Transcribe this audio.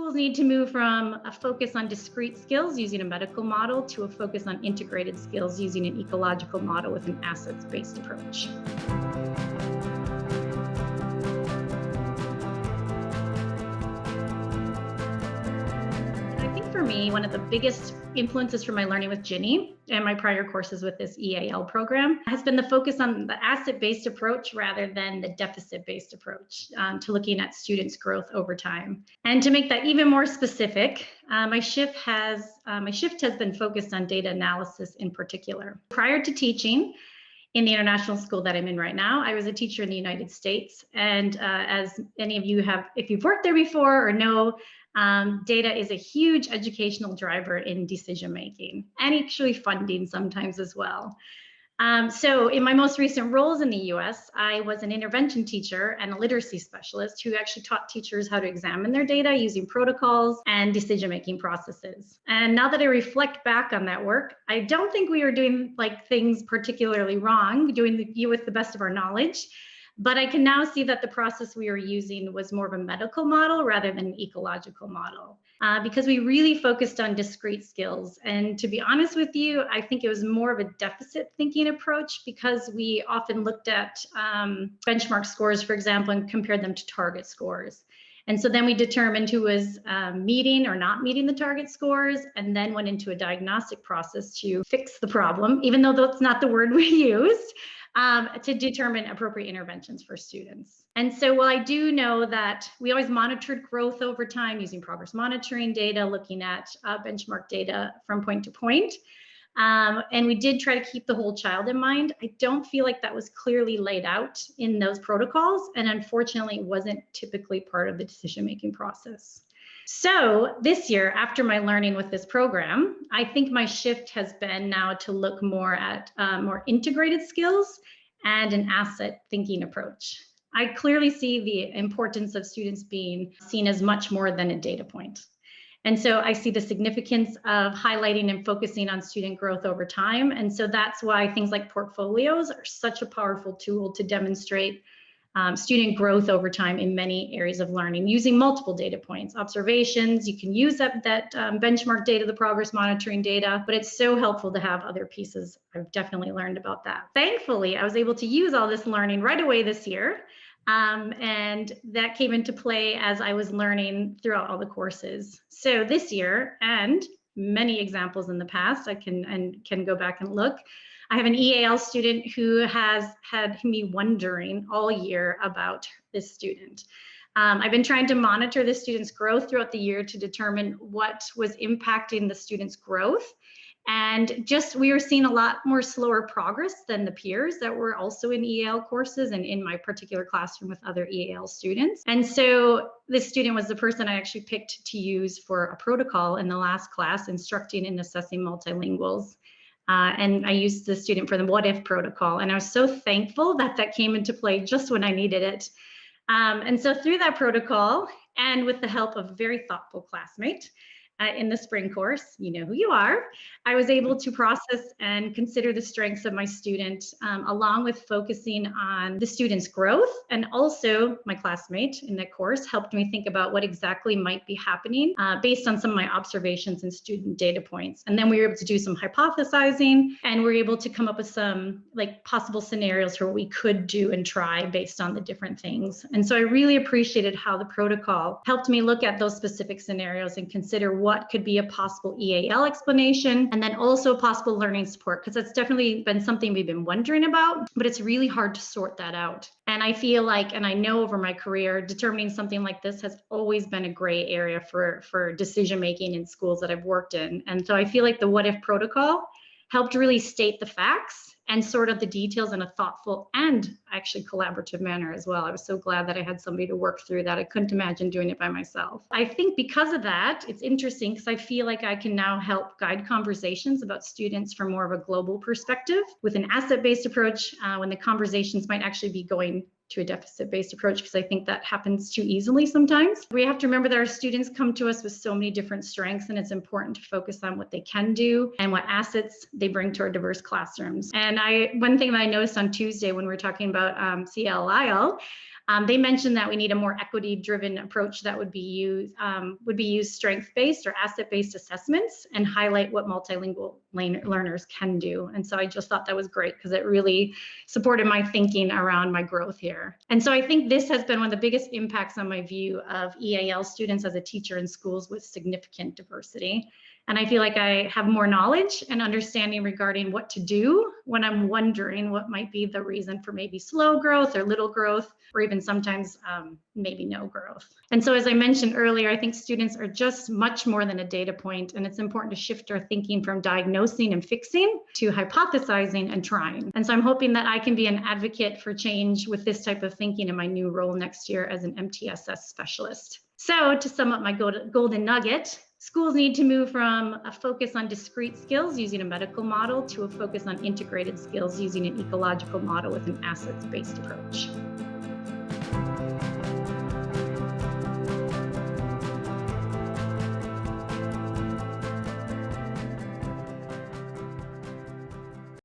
schools need to move from a focus on discrete skills using a medical model to a focus on integrated skills using an ecological model with an assets-based approach. For me, one of the biggest influences for my learning with Ginny and my prior courses with this EAL program has been the focus on the asset-based approach rather than the deficit-based approach to looking at students' growth over time. And to make that even more specific, my shift has been focused on data analysis in particular. Prior to teaching in the international school that I'm in right now, I was a teacher in the United States. And as any of you have, if you've worked there before or know, data is a huge educational driver in decision making and actually funding sometimes as well. So in my most recent roles in the US, I was an intervention teacher and a literacy specialist who actually taught teachers how to examine their data using protocols and decision-making processes. And now that I reflect back on that work, I don't think we were doing things particularly wrong, doing with the best of our knowledge. But I can now see that the process we were using was more of a medical model rather than an ecological model, because we really focused on discrete skills. And to be honest with you, I think it was more of a deficit thinking approach because we often looked at benchmark scores, for example, and compared them to target scores. And so then we determined who was meeting or not meeting the target scores, and then went into a diagnostic process to fix the problem, even though that's not the word we used. To determine appropriate interventions for students. And so while I do know that we always monitored growth over time using progress monitoring data, looking at benchmark data from point to point, and we did try to keep the whole child in mind, I don't feel like that was clearly laid out in those protocols, and unfortunately it wasn't typically part of the decision-making process. So this year, after my learning with this program, I think my shift has been now to look more at more integrated skills and an asset thinking approach. I clearly see the importance of students being seen as much more than a data point. And so I see the significance of highlighting and focusing on student growth over time. And so that's why things like portfolios are such a powerful tool to demonstrate student growth over time in many areas of learning using multiple data points, observations. You can use that benchmark data, the progress monitoring data, but it's so helpful to have other pieces. I've definitely learned about that. Thankfully, I was able to use all this learning right away this year. And that came into play as I was learning throughout all the courses. So this year, and many examples in the past, I can go back and look. I have an EAL student who has had me wondering all year about this student. I've been trying to monitor the student's growth throughout the year to determine what was impacting the student's growth. And we were seeing a lot more slower progress than the peers that were also in EAL courses and in my particular classroom with other EAL students. And so this student was the person I actually picked to use for a protocol in the last class, instructing and assessing multilinguals. And I used the student for the what if protocol. And I was so thankful that that came into play just when I needed it. And so through that protocol and with the help of a very thoughtful classmate, in the spring course, you know who you are, I was able to process and consider the strengths of my student, along with focusing on the student's growth. And also my classmate in that course helped me think about what exactly might be happening based on some of my observations and student data points. And then we were able to do some hypothesizing, and we were able to come up with some possible scenarios for what we could do and try based on the different things. And so I really appreciated how the protocol helped me look at those specific scenarios and consider what could be a possible EAL explanation, and then also possible learning support, because that's definitely been something we've been wondering about, but it's really hard to sort that out. And I feel like, and I know over my career, determining something like this has always been a gray area for decision-making in schools that I've worked in. And so I feel like the what if protocol helped really state the facts and sort of the details in a thoughtful and actually collaborative manner as well. I was so glad that I had somebody to work through that. I couldn't imagine doing it by myself. I think because of that, it's interesting because I feel like I can now help guide conversations about students from more of a global perspective with an asset-based approach when the conversations might actually be going to a deficit-based approach, because I think that happens too easily sometimes. We have to remember that our students come to us with so many different strengths, and it's important to focus on what they can do and what assets they bring to our diverse classrooms. And one thing that I noticed on Tuesday when we were talking about CTC-EAL, They mentioned that we need a more equity-driven approach that would be used strength-based or asset-based assessments and highlight what multilingual learners can do. And so I just thought that was great because it really supported my thinking around my growth here. And so I think this has been one of the biggest impacts on my view of EAL students as a teacher in schools with significant diversity. And I feel like I have more knowledge and understanding regarding what to do when I'm wondering what might be the reason for maybe slow growth or little growth, or even sometimes maybe no growth. And so as I mentioned earlier, I think students are just much more than a data point, and it's important to shift our thinking from diagnosing and fixing to hypothesizing and trying. And so I'm hoping that I can be an advocate for change with this type of thinking in my new role next year as an MTSS specialist. So to sum up my golden nugget, schools need to move from a focus on discrete skills using a medical model to a focus on integrated skills using an ecological model with an assets-based approach.